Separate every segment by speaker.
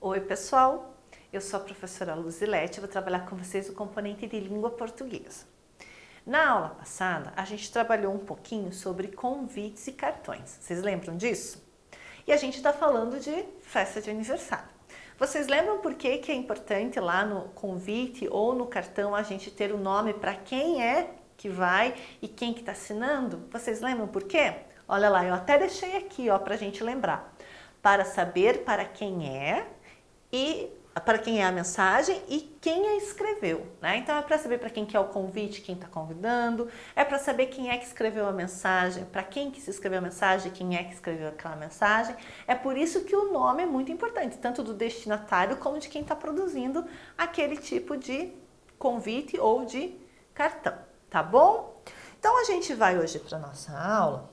Speaker 1: Oi pessoal, eu sou a professora Luzilete e vou trabalhar com vocês o componente de língua portuguesa. Na aula passada, a gente trabalhou um pouquinho sobre convites e cartões. Vocês lembram disso? E a gente está falando de festa de aniversário. Vocês lembram por que é importante lá no convite ou no cartão a gente ter o nome para quem é que vai e quem que está assinando? Vocês lembram por quê? Olha lá, eu até deixei aqui para a gente lembrar. Para saber para quem é e para quem é a mensagem e quem a escreveu, né? Então é para saber para quem que é o convite, quem está convidando, é para saber quem é que escreveu a mensagem, para quem que se escreveu a mensagem, quem é que escreveu aquela mensagem. É por isso que o nome é muito importante, tanto do destinatário como de quem está produzindo aquele tipo de convite ou de cartão, tá bom? Então a gente vai hoje para nossa aula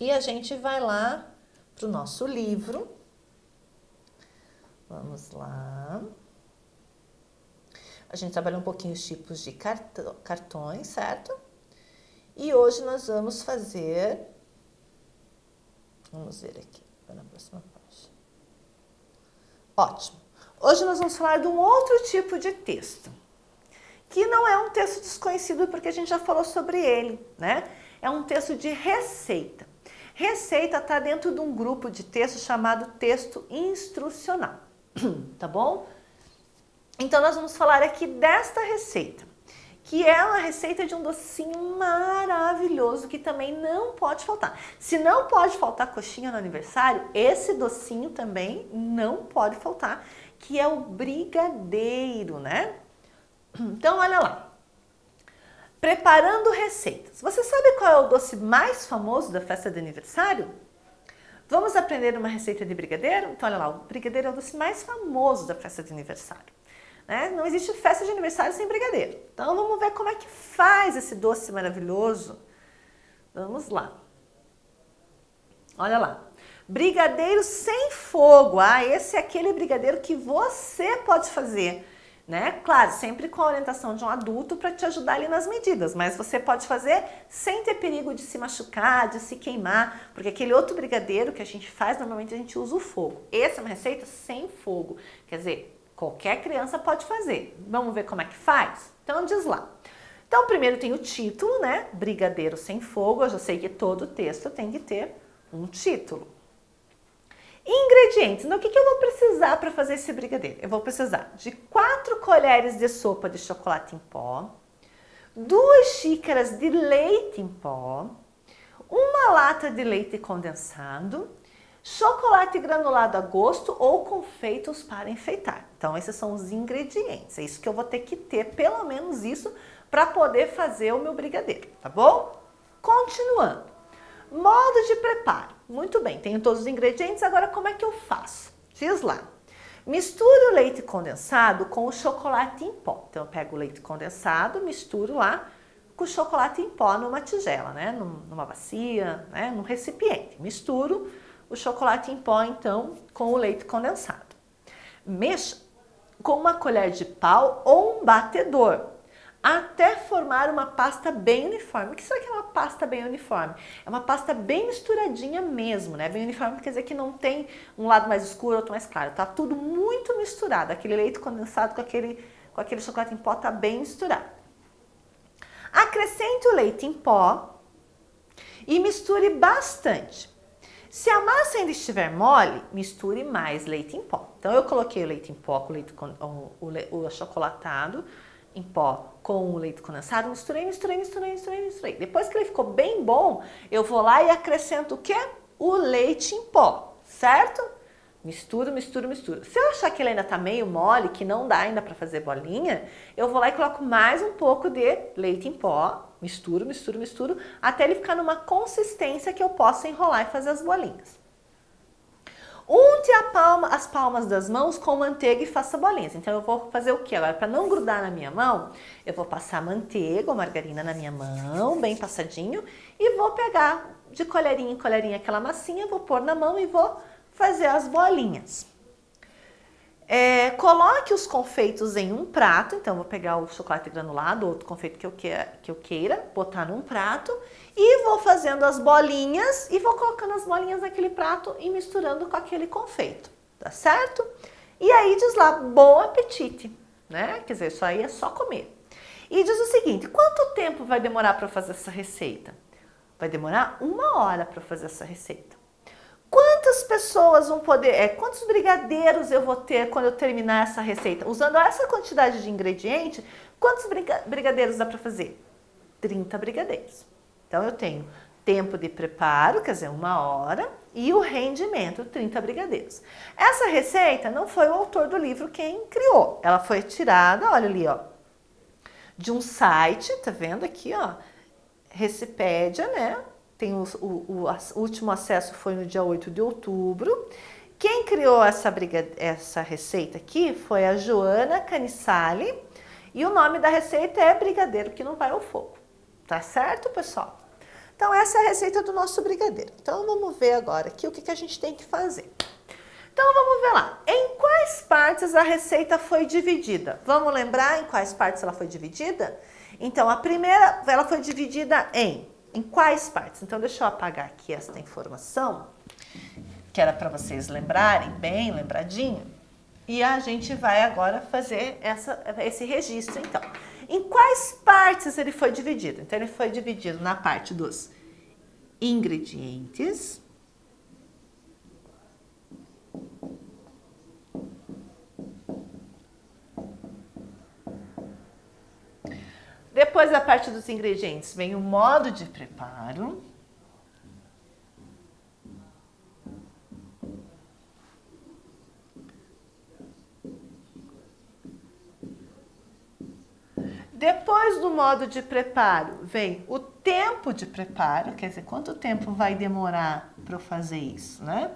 Speaker 1: e a gente vai lá para o nosso livro. Vamos lá. A gente trabalhou um pouquinho os tipos de cartões, certo? E hoje nós vamos fazer... Vamos ver aqui, vai na próxima página. Ótimo. Hoje nós vamos falar de um outro tipo de texto, que não é um texto desconhecido porque a gente já falou sobre ele, né? É um texto de receita. Receita está dentro de um grupo de texto chamado texto instrucional. Tá bom? Então nós vamos falar aqui desta receita, que é uma receita de um docinho maravilhoso que também não pode faltar. Se não pode faltar coxinha no aniversário, esse docinho também não pode faltar, que é o brigadeiro, né? Então olha lá. Preparando receitas. Você sabe qual é o doce mais famoso da festa de aniversário? Vamos aprender uma receita de brigadeiro? Então, olha lá, o brigadeiro é o doce mais famoso da festa de aniversário, né? Não existe festa de aniversário sem brigadeiro. Então, vamos ver como é que faz esse doce maravilhoso. Vamos lá. Olha lá. Brigadeiro sem fogo. Esse é aquele brigadeiro que você pode fazer, né? Claro, sempre com a orientação de um adulto para te ajudar ali nas medidas, mas você pode fazer sem ter perigo de se machucar, de se queimar, porque aquele outro brigadeiro que a gente faz, normalmente a gente usa o fogo. Essa é uma receita sem fogo, quer dizer, qualquer criança pode fazer. Vamos ver como é que faz? Então diz lá. Então primeiro tem o título, né? Brigadeiro sem fogo. Eu já sei que todo texto tem que ter um título. Ingredientes. Então, o que eu vou precisar para fazer esse brigadeiro? Eu vou precisar de 4 colheres de sopa de chocolate em pó, 2 xícaras de leite em pó, uma lata de leite condensado, chocolate granulado a gosto ou confeitos para enfeitar. Então, esses são os ingredientes. É isso que eu vou ter que ter, pelo menos isso, para poder fazer o meu brigadeiro, tá bom? Continuando. Modo de preparo. Muito bem, tenho todos os ingredientes, agora como é que eu faço? Diz lá. Misture o leite condensado com o chocolate em pó. Então eu pego o leite condensado, misturo lá com o chocolate em pó numa tigela, né? Numa bacia, né? Num recipiente. Misturo o chocolate em pó então com o leite condensado. Mexa com uma colher de pau ou um batedor, até formar uma pasta bem uniforme. O que será que é uma pasta bem uniforme? É uma pasta bem misturadinha mesmo, né? Bem uniforme quer dizer que não tem um lado mais escuro, outro mais claro. Tá tudo muito misturado. Aquele leite condensado com aquele chocolate em pó tá bem misturado. Acrescente o leite em pó e misture bastante. Se a massa ainda estiver mole, misture mais leite em pó. Então eu coloquei o leite em pó com o achocolatado em pó com o leite condensado, misturei. Depois que ele ficou bem bom, eu vou lá e acrescento o quê? O leite em pó, certo? Misturo. Se eu achar que ele ainda tá meio mole, que não dá ainda para fazer bolinha, eu vou lá e coloco mais um pouco de leite em pó, misturo, até ele ficar numa consistência que eu possa enrolar e fazer as bolinhas. Unte as palmas das mãos com manteiga e faça bolinhas. Então eu vou fazer o que agora? Para não grudar na minha mão, eu vou passar manteiga ou margarina na minha mão, bem passadinho, e vou pegar de colherinha em colherinha aquela massinha, vou pôr na mão e vou fazer as bolinhas. Coloque os confeitos em um prato, então vou pegar o chocolate granulado, outro confeito que eu queira, botar num prato e vou fazendo as bolinhas e vou colocando as bolinhas naquele prato e misturando com aquele confeito. tá certo? E aí diz lá, bom apetite, né? Quer dizer, isso aí é só comer. E diz o seguinte, quanto tempo vai demorar para fazer essa receita? Vai demorar 1 hora para fazer essa receita. Quantas pessoas vão poder, quantos brigadeiros eu vou ter quando eu terminar essa receita? Usando essa quantidade de ingrediente, quantos brigadeiros dá para fazer? 30 brigadeiros. Então eu tenho tempo de preparo, quer dizer, 1 hora, e o rendimento, 30 brigadeiros. Essa receita não foi o autor do livro quem criou. Ela foi tirada, olha ali, ó, de um site, tá vendo aqui, ó, Recipédia, né? Tem o último acesso foi no dia 8 de outubro. Quem criou essa receita aqui foi a Joana Canissali e o nome da receita é brigadeiro que não vai ao fogo. Tá certo, pessoal? Então essa é a receita do nosso brigadeiro. Então vamos ver agora aqui o que a gente tem que fazer. Então vamos ver lá. Em quais partes a receita foi dividida? Vamos lembrar em quais partes ela foi dividida? Então a primeira, ela foi dividida em quais partes? Então, deixa eu apagar aqui essa informação, que era para vocês lembrarem, bem lembradinho. E a gente vai agora fazer esse registro, então. Em quais partes ele foi dividido? Então, ele foi dividido na parte dos ingredientes, depois da parte dos ingredientes vem o modo de preparo. Depois do modo de preparo vem o tempo de preparo, quer dizer, quanto tempo vai demorar para eu fazer isso, né?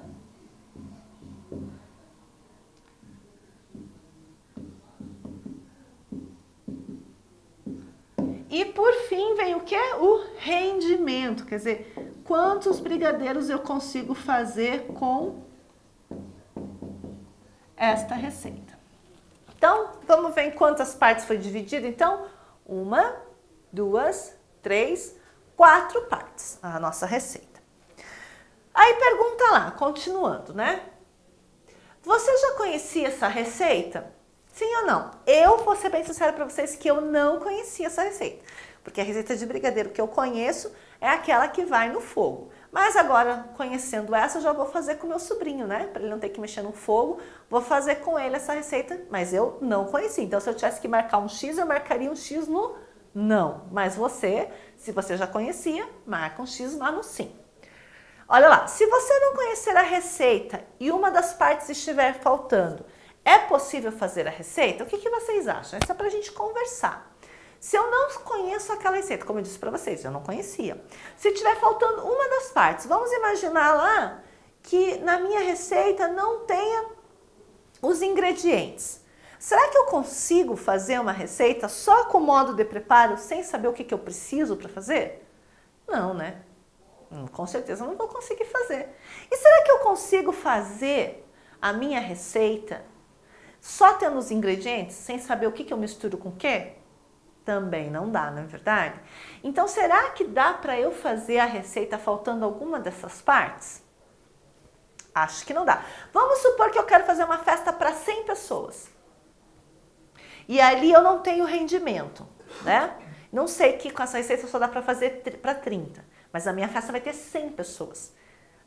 Speaker 1: E por fim vem o que? O rendimento, quer dizer, quantos brigadeiros eu consigo fazer com esta receita. Então, vamos ver em quantas partes foi dividido. Então, 1, 2, 3, 4 partes a nossa receita. Aí pergunta lá, continuando, né? Você já conhecia essa receita? Sim ou não? Eu vou ser bem sincera para vocês que eu não conhecia essa receita. Porque a receita de brigadeiro que eu conheço é aquela que vai no fogo. Mas agora, conhecendo essa, eu já vou fazer com meu sobrinho, né? Para ele não ter que mexer no fogo, vou fazer com ele essa receita, mas eu não conheci. Então, se eu tivesse que marcar um X, eu marcaria um X no não. Mas você, se você já conhecia, marca um X lá no sim. Olha lá, se você não conhecer a receita e uma das partes estiver faltando, é possível fazer a receita? O que vocês acham? É só para a gente conversar. Se eu não conheço aquela receita, como eu disse para vocês, eu não conhecia. Se tiver faltando uma das partes, vamos imaginar lá que na minha receita não tenha os ingredientes. Será que eu consigo fazer uma receita só com o modo de preparo, sem saber o que eu preciso para fazer? Não, né? Com certeza eu não vou conseguir fazer. E será que eu consigo fazer a minha receita só tendo os ingredientes, sem saber o que eu misturo com o quê? Também não dá, não é verdade? Então, será que dá para eu fazer a receita faltando alguma dessas partes? Acho que não dá. Vamos supor que eu quero fazer uma festa para 100 pessoas. E ali eu não tenho rendimento, né? Não sei que com essa receita só dá para fazer para 30, mas a minha festa vai ter 100 pessoas.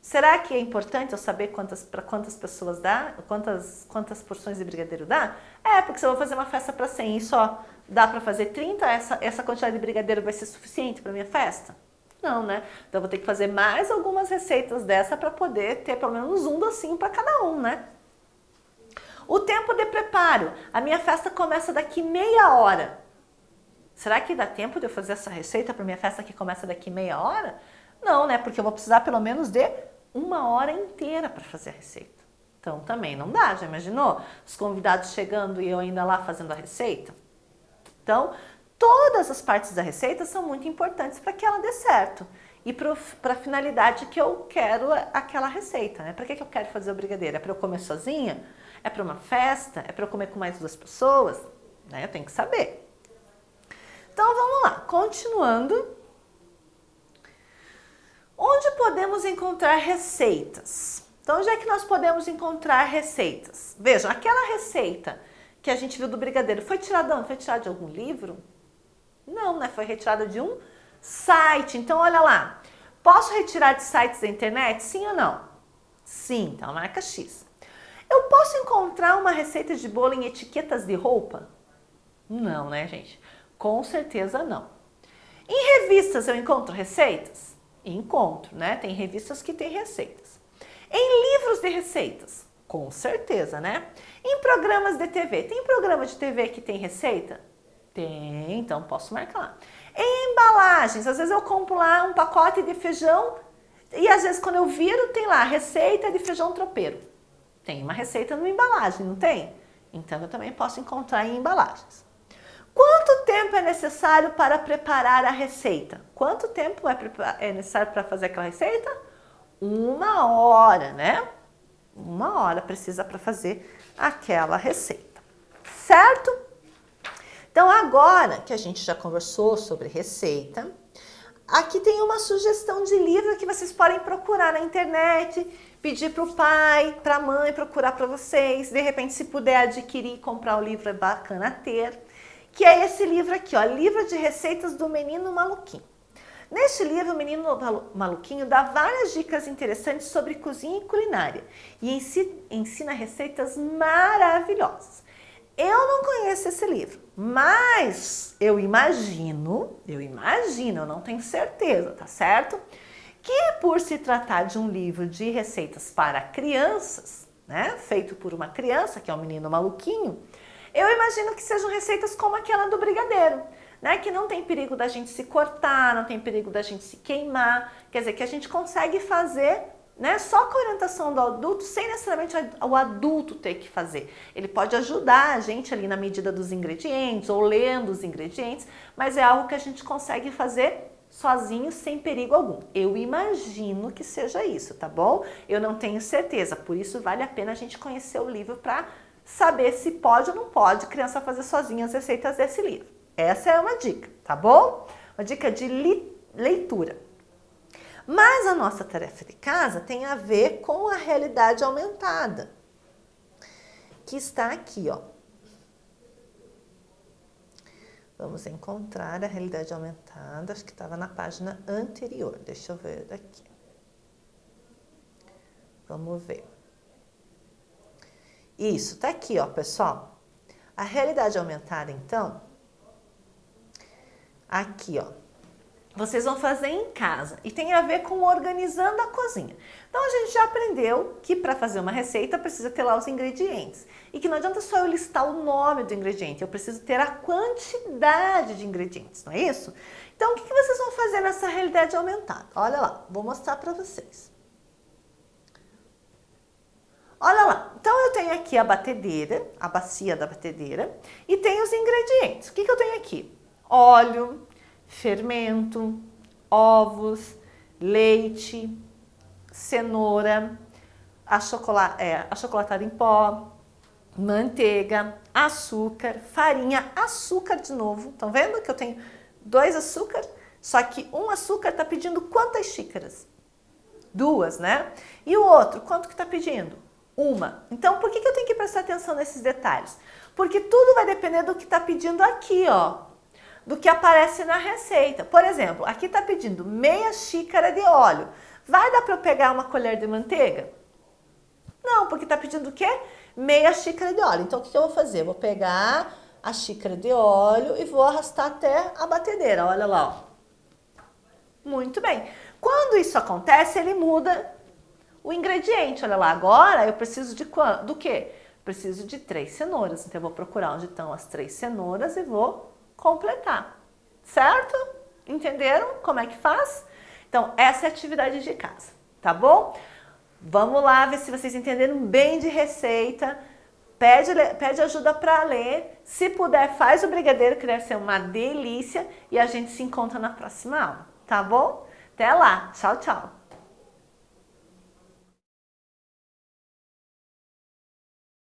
Speaker 1: Será que é importante eu saber para quantas pessoas dá, quantas porções de brigadeiro dá? Porque se eu vou fazer uma festa para 100 e só dá para fazer 30, essa quantidade de brigadeiro vai ser suficiente para minha festa? Não, né? Então eu vou ter que fazer mais algumas receitas dessa para poder ter pelo menos um docinho para cada um, né? O tempo de preparo. A minha festa começa daqui meia hora. Será que dá tempo de eu fazer essa receita para minha festa que começa daqui meia hora? Não, né? Porque eu vou precisar pelo menos de 1 hora inteira para fazer a receita. Então também não dá, já imaginou? Os convidados chegando e eu ainda lá fazendo a receita? Então, todas as partes da receita são muito importantes para que ela dê certo. E para a finalidade que eu quero aquela receita, né? Para que eu quero fazer o brigadeiro? É para eu comer sozinha? É para uma festa? É para eu comer com mais 2 pessoas? Né? Eu tenho que saber. Então vamos lá, continuando. Onde podemos encontrar receitas? Então, onde é que nós podemos encontrar receitas? Vejam, aquela receita que a gente viu do brigadeiro, foi tirada de onde? Foi tirada de algum livro? Não, né? Foi retirada de um site. Então, olha lá. Posso retirar de sites da internet? Sim ou não? Sim, então marca X. Eu posso encontrar uma receita de bolo em etiquetas de roupa? Não, né, gente? Com certeza não. Em revistas eu encontro receitas? Encontro, né? Tem revistas que têm receitas. Em livros de receitas? Com certeza, né? Em programas de TV? Tem programa de TV que tem receita? Tem, então posso marcar lá. Em embalagens, às vezes eu compro lá um pacote de feijão e às vezes quando eu viro tem lá receita de feijão tropeiro. Tem uma receita numa embalagem, não tem? Então eu também posso encontrar em embalagens. Quanto tempo é necessário para preparar a receita? Quanto tempo é necessário para fazer aquela receita? 1 hora, né? 1 hora precisa para fazer aquela receita, certo? Então, agora que a gente já conversou sobre receita, aqui tem uma sugestão de livro que vocês podem procurar na internet, pedir para o pai, para a mãe procurar para vocês. De repente, se puder adquirir e comprar o livro, é bacana ter. Que é esse livro aqui, ó, Livro de Receitas do Menino Maluquinho. Neste livro, o Menino Maluquinho dá várias dicas interessantes sobre cozinha e culinária e ensina receitas maravilhosas. Eu não conheço esse livro, mas eu imagino, eu não tenho certeza, tá certo? Que por se tratar de um livro de receitas para crianças, né, feito por uma criança, que é o Menino Maluquinho, eu imagino que sejam receitas como aquela do brigadeiro, né, que não tem perigo da gente se cortar, não tem perigo da gente se queimar, quer dizer, que a gente consegue fazer, né, só com a orientação do adulto, sem necessariamente o adulto ter que fazer. Ele pode ajudar a gente ali na medida dos ingredientes, ou lendo os ingredientes, mas é algo que a gente consegue fazer sozinho, sem perigo algum. Eu imagino que seja isso, tá bom? Eu não tenho certeza, por isso vale a pena a gente conhecer o livro para saber se pode ou não pode criança fazer sozinha as receitas desse livro. Essa é uma dica, tá bom? Uma dica de leitura. Mas a nossa tarefa de casa tem a ver com a realidade aumentada, que está aqui, ó. Vamos encontrar a realidade aumentada, acho que estava na página anterior. Deixa eu ver daqui. Vamos ver. Isso, tá aqui, ó, pessoal. A realidade aumentada, então, aqui, ó. Vocês vão fazer em casa e tem a ver com organizando a cozinha. Então, a gente já aprendeu que para fazer uma receita precisa ter lá os ingredientes. E que não adianta só eu listar o nome do ingrediente, eu preciso ter a quantidade de ingredientes, não é isso? Então, o que vocês vão fazer nessa realidade aumentada? Olha lá, vou mostrar para vocês. Olha lá, então eu tenho aqui a batedeira, a bacia da batedeira, e tenho os ingredientes. O que eu tenho aqui? Óleo, fermento, ovos, leite, cenoura, achocolatado em pó, manteiga, açúcar, farinha, açúcar de novo. Estão vendo que eu tenho 2 açúcares? Só que um açúcar está pedindo quantas xícaras? 2, né? E o outro, quanto que está pedindo? 1. Então, por que eu tenho que prestar atenção nesses detalhes? Porque tudo vai depender do que está pedindo aqui, ó. Do que aparece na receita. Por exemplo, aqui está pedindo meia xícara de óleo. Vai dar para eu pegar uma colher de manteiga? Não, porque está pedindo o quê? Meia xícara de óleo. Então, o que eu vou fazer? Eu vou pegar a xícara de óleo e vou arrastar até a batedeira. Olha lá, ó. Muito bem. Quando isso acontece, ele muda o ingrediente. Olha lá, agora eu preciso de quanto? Do quê? Preciso de 3 cenouras. Então, eu vou procurar onde estão as 3 cenouras e vou completar, certo? Entenderam como é que faz? Então, essa é a atividade de casa, tá bom? Vamos lá ver se vocês entenderam bem de receita. Pede ajuda para ler. Se puder, faz o brigadeiro, que deve ser uma delícia. E a gente se encontra na próxima aula, tá bom? Até lá. Tchau, tchau.